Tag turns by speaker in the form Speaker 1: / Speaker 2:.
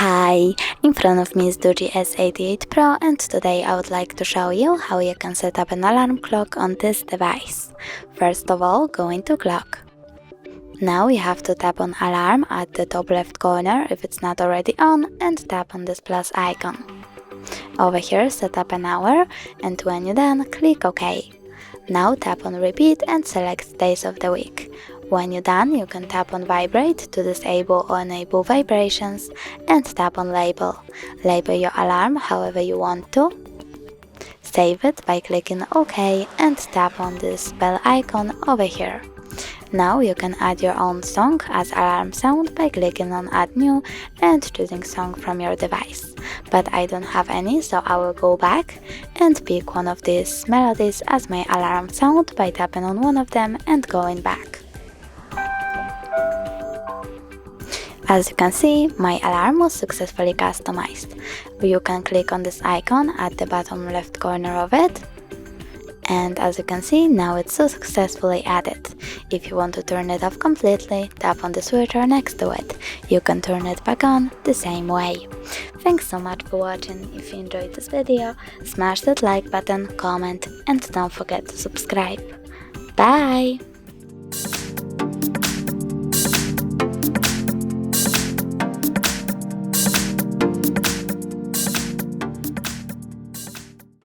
Speaker 1: Hi, in front of me is DOOGEE S88 Pro, and today I would like to show you how you can set up an alarm clock on this device. First of all, go into clock. Now you have to tap on alarm at the top left corner if it's not already on, and tap on this plus icon. Over here set up an hour, and when you're done, click OK. Now tap on repeat and select days of the week. When you're done, you can tap on vibrate to disable or enable vibrations, and tap on label. Label your alarm however you want to. Save it by clicking OK and tap on this bell icon over here. Now you can add your own song as alarm sound by clicking on add new and choosing song from your device. But I don't have any, so I will go back and pick one of these melodies as my alarm sound by tapping on one of them and going back. As you can see, my alarm was successfully customized. You can click on this icon at the bottom left corner of it, and as you can see, now it's so successfully added. If you want to turn it off completely, tap on the switcher next to it. You can turn it back on the same way. Thanks so much for watching. If you enjoyed this video, smash that like button, comment, and don't forget to subscribe. Bye!